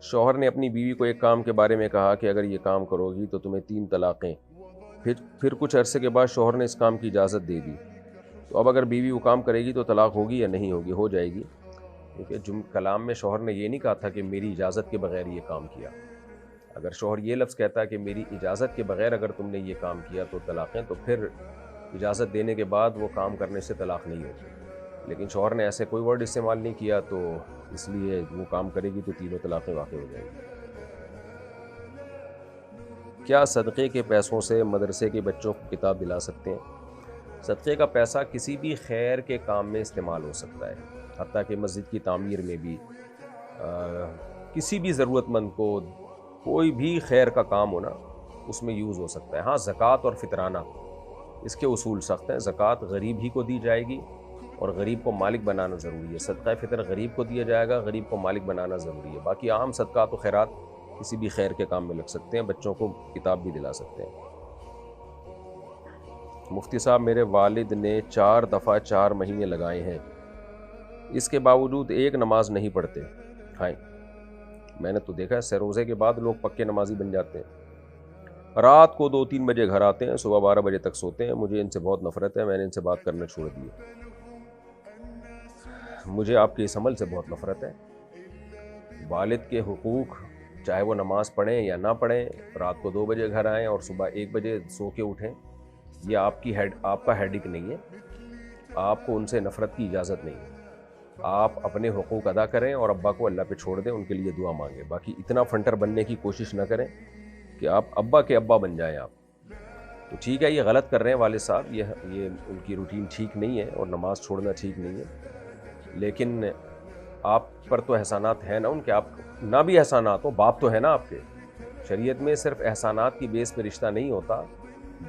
شوہر نے اپنی بیوی کو ایک کام کے بارے میں کہا کہ اگر یہ کام کرو گی تو تمہیں 3 طلاقیں. پھر کچھ عرصے کے بعد شوہر نے اس کام کی اجازت دے دی. تو اب اگر بیوی وہ کام کرے گی تو طلاق ہوگی یا نہیں ہوگی؟ ہو جائے گی. کیونکہ کلام میں شوہر نے یہ نہیں کہا تھا کہ میری اجازت کے بغیر یہ کام کیا. اگر شوہر یہ لفظ کہتا ہے کہ میری اجازت کے بغیر اگر تم نے یہ کام کیا تو طلاقیں، تو پھر اجازت دینے کے بعد وہ کام کرنے سے طلاق نہیں ہوتی. لیکن شوہر نے ایسے کوئی ورڈ استعمال نہیں کیا، تو اس لیے وہ کام کرے گی تو 3 طلاقیں واقع ہو جائیں گی. کیا صدقے کے پیسوں سے مدرسے کے بچوں کو کتاب دلا سکتے ہیں؟ صدقے کا پیسہ کسی بھی خیر کے کام میں استعمال ہو سکتا ہے، حتیٰ کہ مسجد کی تعمیر میں بھی، کسی بھی ضرورت مند کو کوئی بھی خیر کا کام ہونا اس میں یوز ہو سکتا ہے. ہاں، زکوٰۃ اور فطرانہ اس کے اصول سخت ہیں. زکوٰۃ غریب ہی کو دی جائے گی اور غریب کو مالک بنانا ضروری ہے. صدقہ فطر غریب کو دیا جائے گا، غریب کو مالک بنانا ضروری ہے. باقی عام صدقات و خیرات کسی بھی خیر کے کام میں لگ سکتے ہیں. بچوں کو کتاب بھی دلا سکتے ہیں. مفتی صاحب، میرے والد نے 4 دفعہ 4 مہینے لگائے ہیں، اس کے باوجود ایک نماز نہیں پڑھتے. ہائے، میں نے تو دیکھا ہے سہ روزے کے بعد لوگ پکے نمازی بن جاتے ہیں. رات کو 2-3 بجے گھر آتے ہیں، صبح 12 بجے تک سوتے ہیں. مجھے ان سے بہت نفرت ہے، میں نے ان سے بات کرنا چھوڑ دی. مجھے آپ کے اس عمل سے بہت نفرت ہے. والد کے حقوق، چاہے وہ نماز پڑھیں یا نہ پڑھیں، رات کو 2 بجے گھر آئیں اور صبح 1 بجے سو کے اٹھیں، یہ آپ کا ہیڈک نہیں ہے. آپ کو ان سے نفرت کی اجازت نہیں ہے. آپ اپنے حقوق ادا کریں اور ابا کو اللہ پہ چھوڑ دیں، ان کے لیے دعا مانگیں. باقی اتنا فنٹر بننے کی کوشش نہ کریں کہ آپ ابا کے ابا بن جائیں. آپ تو ٹھیک ہے، یہ غلط کر رہے ہیں والد صاحب، یہ ان کی روٹین ٹھیک نہیں ہے اور نماز چھوڑنا ٹھیک نہیں ہے. لیکن آپ پر تو احسانات ہیں نا ان کے. آپ نہ بھی احسانات ہو، باپ تو ہے نا آپ کے. شریعت میں صرف احسانات کی بیس پہ رشتہ نہیں ہوتا،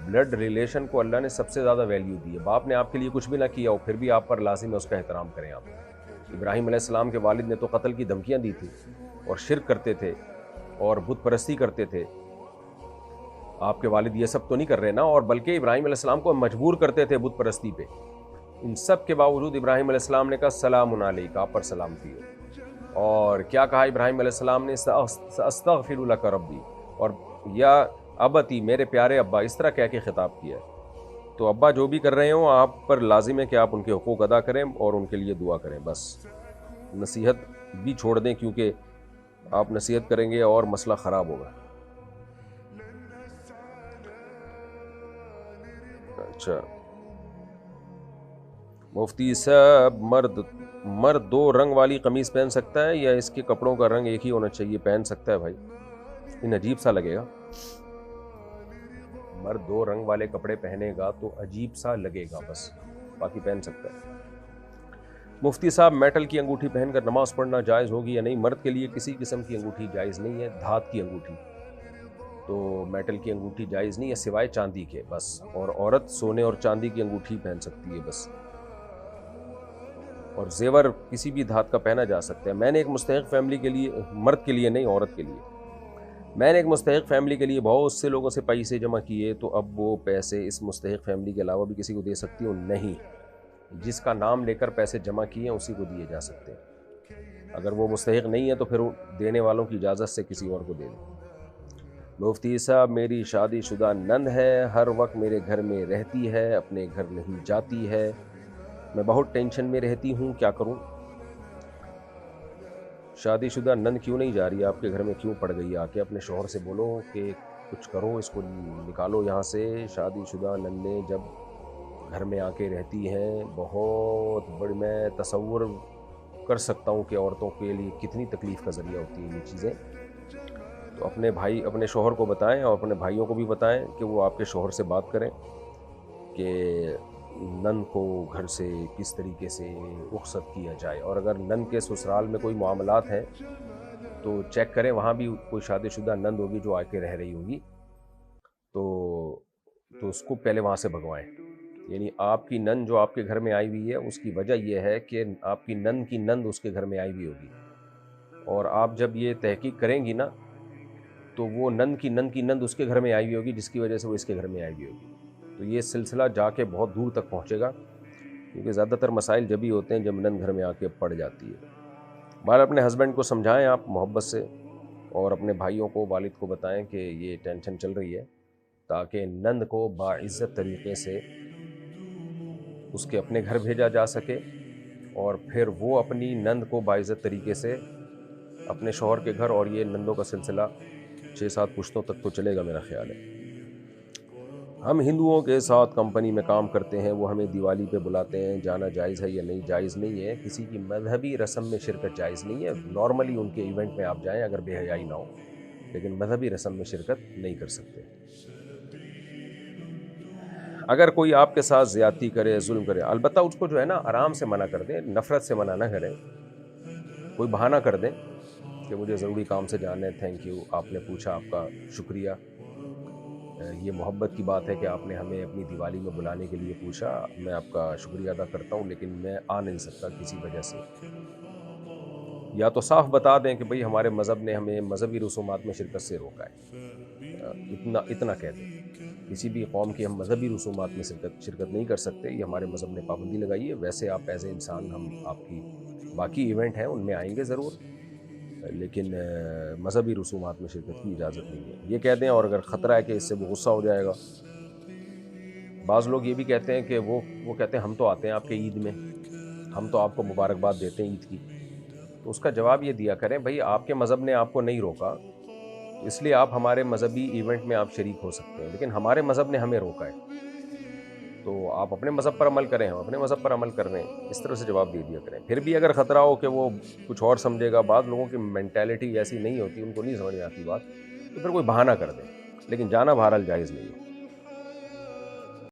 بلڈ ریلیشن کو اللہ نے سب سے زیادہ ویلیو دی ہے. باپ نے آپ کے لیے کچھ بھی نہ کیا ہو، پھر بھی آپ پر لازم ہے اس کا احترام کریں. آپ ابراہیم علیہ السلام کے والد نے تو قتل کی دھمکیاں دی تھی اور شرک کرتے تھے اور بت پرستی کرتے تھے. آپ کے والد یہ سب تو نہیں کر رہے نا، اور بلکہ ابراہیم علیہ السلام کو مجبور کرتے تھے بت پرستی پہ. ان سب کے باوجود ابراہیم علیہ السلام نے کہا سلام علیک، آپ پر سلامتی ہو. اور کیا کہا ابراہیم علیہ السلام نے؟ استغفر لک ربی، اور یا ابتی، میرے پیارے ابا، اس طرح کہہ کے خطاب کیا. تو ابا جو بھی کر رہے ہوں، آپ پر لازم ہے کہ آپ ان کے حقوق ادا کریں اور ان کے لیے دعا کریں. بس نصیحت بھی چھوڑ دیں، کیونکہ آپ نصیحت کریں گے اور مسئلہ خراب ہوگا. اچھا مفتی صاحب، مرد 2 رنگ والی قمیض پہن سکتا ہے یا اس کے کپڑوں کا رنگ ایک ہی ہونا چاہیے؟ پہن سکتا ہے بھائی، ان عجیب سا لگے گا. مرد 2 رنگ والے کپڑے پہنے گا تو عجیب سا لگے گا، بس باقی پہن سکتا ہے. مفتی صاحب، میٹل کی انگوٹھی پہن کر نماز پڑھنا جائز ہوگی یا نہیں؟ مرد کے لیے کسی قسم کی انگوٹھی جائز نہیں ہے، دھات کی انگوٹھی. تو میٹل کی انگوٹھی جائز نہیں ہے سوائے چاندی کے، بس. اور عورت سونے اور چاندی کی انگوٹھی پہن سکتی ہے بس. اور زیور کسی بھی دھات کا پہنا جا سکتا ہے. میں نے ایک مستحق فیملی کے لیے، مرد کے لیے نہیں، عورت کے لیے، میں نے ایک مستحق فیملی کے لیے بہت سے لوگوں سے پیسے جمع کیے، تو اب وہ پیسے اس مستحق فیملی کے علاوہ بھی کسی کو دے سکتی ہوں؟ نہیں، جس کا نام لے کر پیسے جمع کیے ہیں اسی کو دیے جا سکتے ہیں. اگر وہ مستحق نہیں ہے تو پھر دینے والوں کی اجازت سے کسی اور کو دے دیں. مفتی صاحب، میری شادی شدہ نند ہے، ہر وقت میرے گھر میں رہتی ہے، اپنے گھر نہیں جاتی ہے، میں بہت ٹینشن میں رہتی ہوں، کیا کروں؟ شادی شدہ نند کیوں نہیں جا رہی ہے آپ کے گھر میں؟ کیوں پڑ گئی؟ آ کے اپنے شوہر سے بولو کہ کچھ کرو، اس کو نکالو یہاں سے. شادی شدہ نندیں جب گھر میں آ کے رہتی ہیں، بہت بڑی، میں تصور کر سکتا ہوں کہ عورتوں کے لیے کتنی تکلیف کا ذریعہ ہوتی ہیں یہ چیزیں. تو اپنے شوہر کو بتائیں اور اپنے بھائیوں کو بھی بتائیں کہ وہ آپ کے شوہر سے بات کریں کہ نند کو گھر سے کس طریقے سے رخصت کیا جائے. اور اگر نند کے سسرال میں کوئی معاملات ہیں تو چیک کریں، وہاں بھی کوئی شادی شدہ نند ہوگی جو آ کے رہ رہی ہوگی، تو اس کو پہلے وہاں سے بھگوائیں. یعنی آپ کی نند جو آپ کے گھر میں آئی ہوئی ہے، اس کی وجہ یہ ہے کہ آپ کی نند اس کے گھر میں آئی ہوئی ہوگی. اور آپ جب یہ تحقیق کریں گی نا، تو وہ نند اس کے گھر میں آئی ہوئی ہوگی، جس کی وجہ سے وہ اس کے گھر میں آئی ہوئی ہوگی. تو یہ سلسلہ جا کے بہت دور تک پہنچے گا، کیونکہ زیادہ تر مسائل جب ہی ہوتے ہیں جب نند گھر میں آ کے پڑ جاتی ہے. بہرحال اپنے ہسبینڈ کو سمجھائیں آپ محبت سے اور اپنے بھائیوں کو والد کو بتائیں کہ یہ ٹینشن چل رہی ہے، تاکہ نند کو باعزت طریقے سے اس کے اپنے گھر بھیجا جا سکے، اور پھر وہ اپنی نند کو باعزت طریقے سے اپنے شوہر کے گھر، اور یہ نندوں کا سلسلہ 6-7 پشتوں تک تو چلے گا میرا خیال ہے۔ ہم ہندوؤں کے ساتھ کمپنی میں کام کرتے ہیں، وہ ہمیں دیوالی پہ بلاتے ہیں، جانا جائز ہے یا نہیں؟ جائز نہیں ہے، کسی کی مذہبی رسم میں شرکت جائز نہیں ہے۔ نارملی ان کے ایونٹ میں آپ جائیں اگر بے حیائی نہ ہو، لیکن مذہبی رسم میں شرکت نہیں کر سکتے۔ اگر کوئی آپ کے ساتھ زیادتی کرے، ظلم کرے، البتہ اس کو جو ہے نا آرام سے منع کر دیں، نفرت سے منع نہ کریں، کوئی بہانہ کر دیں کہ مجھے ضروری کام سے جانا ہے، تھینک یو، آپ نے پوچھا، آپ کا شکریہ، یہ محبت کی بات ہے کہ آپ نے ہمیں اپنی دیوالی میں بلانے کے لیے پوچھا، میں آپ کا شکریہ ادا کرتا ہوں، لیکن میں آ نہیں سکتا کسی وجہ سے۔ یا تو صاف بتا دیں کہ بھئی ہمارے مذہب نے ہمیں مذہبی رسومات میں شرکت سے روکا ہے، اتنا کہہ دیں، کسی بھی قوم کی ہم مذہبی رسومات میں شرکت نہیں کر سکتے، یہ ہمارے مذہب نے پابندی لگائی ہے، ویسے آپ ایز اے انسان ہم آپ کی باقی ایونٹ ہیں ان میں آئیں گے ضرور، لیکن مذہبی رسومات میں شرکت کی اجازت نہیں ہے، یہ کہہ دیں۔ اور اگر خطرہ ہے کہ اس سے وہ غصہ ہو جائے گا، بعض لوگ یہ بھی کہتے ہیں کہ وہ کہتے ہیں ہم تو آتے ہیں آپ کے عید میں، ہم تو آپ کو مبارکباد دیتے ہیں عید کی، تو اس کا جواب یہ دیا کریں بھئی آپ کے مذہب نے آپ کو نہیں روکا، تو اس لیے آپ ہمارے مذہبی ایونٹ میں آپ شریک ہو سکتے ہیں، لیکن ہمارے مذہب نے ہمیں روکا ہے، تو آپ اپنے مذہب پر عمل کریں، ہم اپنے مذہب پر عمل کر رہے ہیں، اس طرح سے جواب دے دیا کریں۔ پھر بھی اگر خطرہ ہو کہ وہ کچھ اور سمجھے گا، بعض لوگوں کی مینٹیلٹی ایسی نہیں ہوتی، ان کو نہیں سمجھ میں آتی بات، تو پھر کوئی بہانہ کر دیں، لیکن جانا بہرحال جائز نہیں ہے۔